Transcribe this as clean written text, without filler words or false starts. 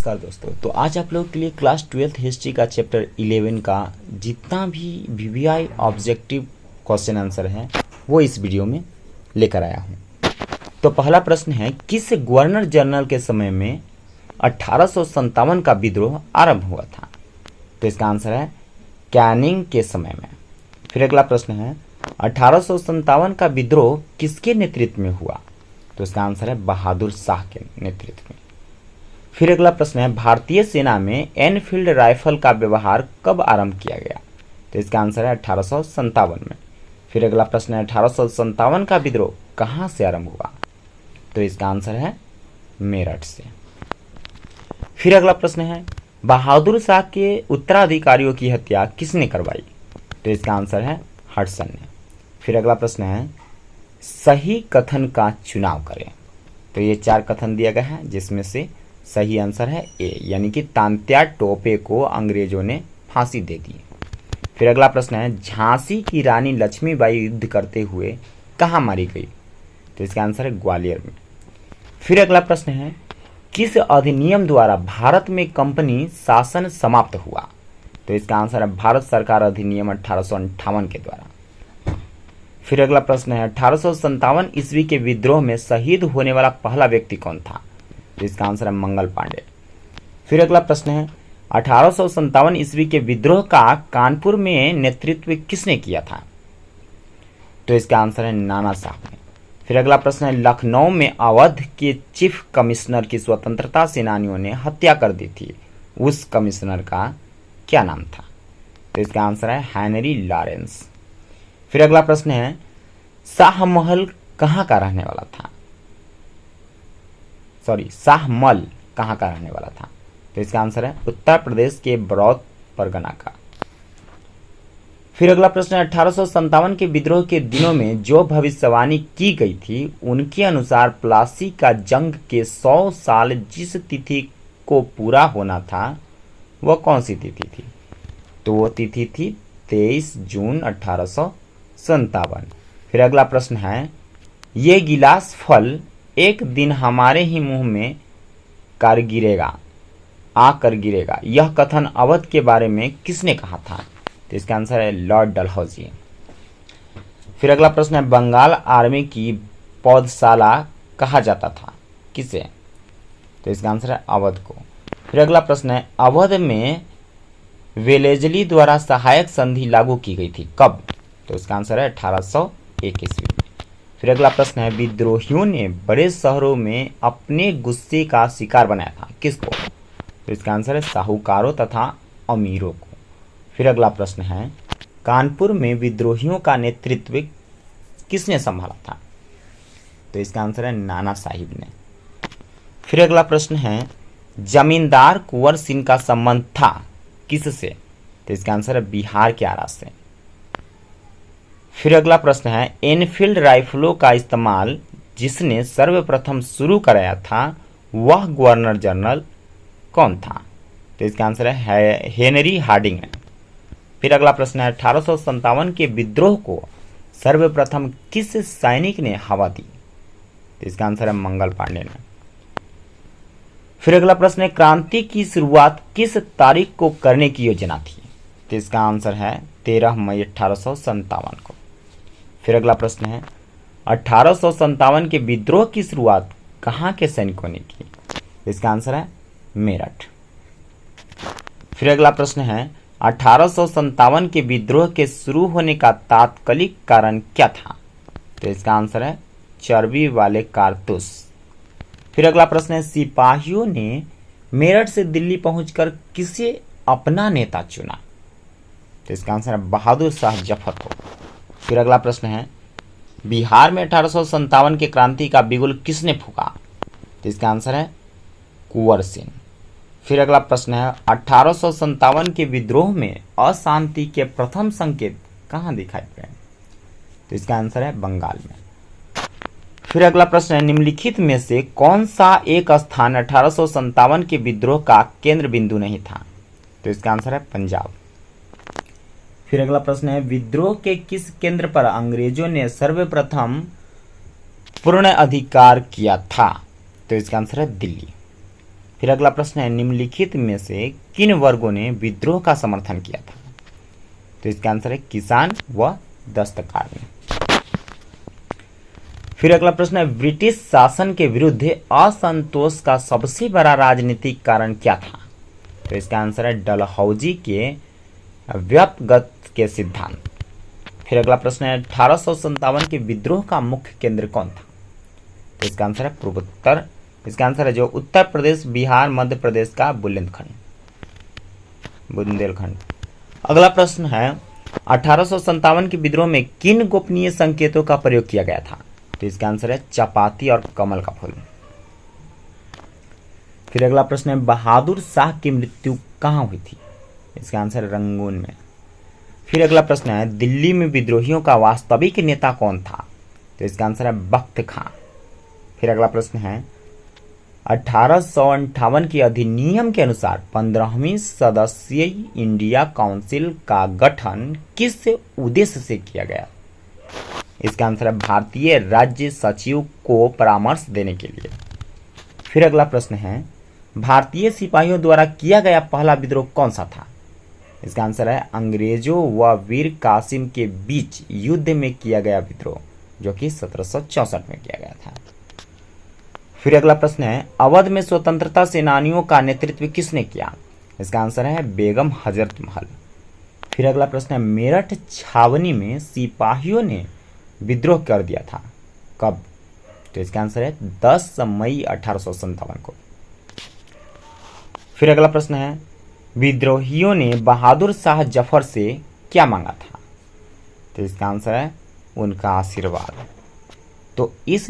नमस्कार दोस्तों। तो आज आप लोगों के लिए क्लास 12th हिस्ट्री का चैप्टर 11 का जितना भी वीवीआई ऑब्जेक्टिव क्वेश्चन आंसर है वो इस वीडियो में लेकर आया हूँ। तो पहला प्रश्न है, किस गवर्नर जनरल के समय में 1857 का विद्रोह आरंभ हुआ था? तो इसका आंसर है कैनिंग के समय में। फिर अगला प्रश्न है, 1857 का विद्रोह किसके नेतृत्व में हुआ? तो इसका आंसर है बहादुर शाह के नेतृत्व में। फिर अगला प्रश्न है, भारतीय सेना में एनफील्ड राइफल का व्यवहार कब आरंभ किया गया? तो इसका आंसर है 1857 में। फिर अगला प्रश्न है, 1857 का विद्रोह कहाँ से आरंभ हुआ? तो इसका आंसर है मेरठ से। फिर अगला प्रश्न है, बहादुर शाह के उत्तराधिकारियों की हत्या किसने करवाई? तो इसका आंसर है हडसन ने। फिर अगला प्रश्न है, सही कथन का चुनाव करें। तो ये 4 कथन दिया गया है जिसमें से सही आंसर है ए, यानी कि तात्या टोपे को अंग्रेजों ने फांसी दे दी। फिर अगला प्रश्न है, झांसी की रानी लक्ष्मीबाई युद्ध करते हुए कहाँ मारी गई? तो इसका आंसर है ग्वालियर में। फिर अगला प्रश्न है, किस अधिनियम द्वारा भारत में कंपनी शासन समाप्त हुआ? तो इसका आंसर है भारत सरकार अधिनियम 1858 के द्वारा। फिर अगला प्रश्न है, 1857 ईस्वी के विद्रोह में शहीद होने वाला पहला व्यक्ति कौन था? तो इसका आंसर है मंगल पांडे। फिर अगला प्रश्न है, 1857 ईस्वी के विद्रोह का कानपुर में नेतृत्व किसने किया था? तो इसका आंसर है नाना साहब ने। फिर अगला प्रश्न है, लखनऊ में अवध के चीफ कमिश्नर की स्वतंत्रता सेनानियों ने हत्या कर दी थी, उस कमिश्नर का क्या नाम था? तो इसका आंसर है हेनरी लॉरेंस। फिर अगला प्रश्न है, शाहमहल कहाँ का रहने वाला था? शाहमल कहाँ का रहने वाला था? तो इसका आंसर है उत्तर प्रदेश के बरौत परगना का। फिर अगला प्रश्न है, 1857 के विद्रोह के दिनों में जो भविष्यवाणी की गई थी उनके अनुसार प्लासी का जंग के 100 साल जिस तिथि को पूरा होना था वह कौन सी तिथि थी? तो वो तिथि थी 23 जून 1857। फिर अगला प्रश्न है, ये गिलास फल एक दिन हमारे ही मुंह में आकर गिरेगा, यह कथन अवध के बारे में किसने कहा था? तो इसका आंसर है लॉर्ड डलहौजी। फिर अगला प्रश्न है, बंगाल आर्मी की पौधशाला कहा जाता था, किसे? तो इसका आंसर है अवध को। फिर अगला प्रश्न है, अवध में वेलेजली द्वारा सहायक संधि लागू की गई थी, कब? तो इसका आंसर है 1801 ईस्वी में। फिर अगला प्रश्न है, विद्रोहियों ने बड़े शहरों में अपने गुस्से का शिकार बनाया था, किसको? तो इसका आंसर है साहूकारों तथा अमीरों को। फिर अगला प्रश्न है, कानपुर में विद्रोहियों का नेतृत्व किसने संभाला था? तो इसका आंसर है नाना साहिब ने। फिर अगला प्रश्न है, जमींदार कुंवर सिंह का संबंध था किससे? तो इसका आंसर है बिहार के आरा से। फिर अगला प्रश्न है, एनफील्ड राइफलों का इस्तेमाल जिसने सर्वप्रथम शुरू कराया था वह गवर्नर जनरल कौन था? तो इसका आंसर है हेनरी हार्डिंग ने। फिर अगला प्रश्न है, 1857 के विद्रोह को सर्वप्रथम किस सैनिक ने हवा दी? तो इसका आंसर है मंगल पांडे ने। फिर अगला प्रश्न है, क्रांति की शुरुआत किस तारीख को करने की योजना थी? तो इसका आंसर है 13 मई 1857 को। फिर अगला प्रश्न है, 1857 के विद्रोह की शुरुआत कहाँ के सैनिकों ने की? तो इसका आंसर है मेरठ। फिर अगला प्रश्न है, 1857 के विद्रोह के शुरू होने का तात्कालिक कारण क्या था? तो इसका आंसर है चर्बी वाले कारतूस। फिर अगला प्रश्न है, सिपाहियों ने मेरठ से दिल्ली पहुंचकर किसे अपना नेता चुना? तो इसका आंसर है बहादुर शाह जफर को। फिर अगला प्रश्न है, बिहार में 1857 के क्रांति का बिगुल किसने फूका? तो इसका आंसर है कुंवर सिंह। फिर अगला प्रश्न है, 1857 के विद्रोह में अशांति के प्रथम संकेत कहाँ दिखाई पड़े? तो इसका आंसर है बंगाल में। फिर अगला प्रश्न है, निम्नलिखित में से कौन सा एक स्थान 1857 के विद्रोह का केंद्र बिंदु नहीं था? तो इसका आंसर है पंजाब। फिर अगला प्रश्न है, विद्रोह के किस केंद्र पर अंग्रेजों ने सर्वप्रथम पूर्ण अधिकार किया था? तो इसका आंसर है दिल्ली। फिर अगला प्रश्न है, निम्नलिखित में से किन वर्गों ने विद्रोह का समर्थन किया था? तो इसका आंसर है किसान व दस्तकार ने। फिर अगला प्रश्न है, ब्रिटिश शासन के विरुद्ध असंतोष का सबसे बड़ा राजनीतिक कारण क्या था? तो इसका आंसर है डलहौजी के व्युत्पत्ति के सिद्धांत। फिर अगला प्रश्न है, 1857 के विद्रोह का मुख्य केंद्र कौन था? तो इसका आंसर है पूर्वोत्तर, इसका आंसर है जो उत्तर प्रदेश, बिहार, मध्य प्रदेश का बुंदेलखंड। अगला प्रश्न है, 1857 के विद्रोह में किन गोपनीय संकेतों का प्रयोग किया गया था? तो इसका आंसर है चपाती और कमल का फूल। फिर अगला प्रश्न है, बहादुर शाह की मृत्यु कहाँ हुई थी? इसका आंसर है रंगून में। फिर अगला प्रश्न है, दिल्ली में विद्रोहियों का वास्तविक नेता कौन था? तो इसका आंसर है बख्त खां। फिर अगला प्रश्न है, 1858 के अधिनियम के अनुसार 15वीं सदस्यीय इंडिया काउंसिल का गठन किस उद्देश्य से किया गया? इसका आंसर है भारतीय राज्य सचिव को परामर्श देने के लिए। फिर अगला प्रश्न है, भारतीय सिपाहियों द्वारा किया गया पहला विद्रोह कौन सा था? इसका आंसर है अंग्रेजों व वीर कासिम के बीच युद्ध में किया गया विद्रोह, जो कि 1764 में किया गया था। फिर अगला प्रश्न है, अवध में स्वतंत्रता सेनानियों का नेतृत्व किसने किया? इसका आंसर है बेगम हजरत महल। फिर अगला प्रश्न है, मेरठ छावनी में सिपाहियों ने विद्रोह कर दिया था, कब? तो इसका आंसर है 10 मई 1857 को। फिर अगला प्रश्न है, विद्रोहियों ने बहादुर शाह जफर से क्या मांगा था? तो इसका आंसर है उनका आशीर्वाद। तो इस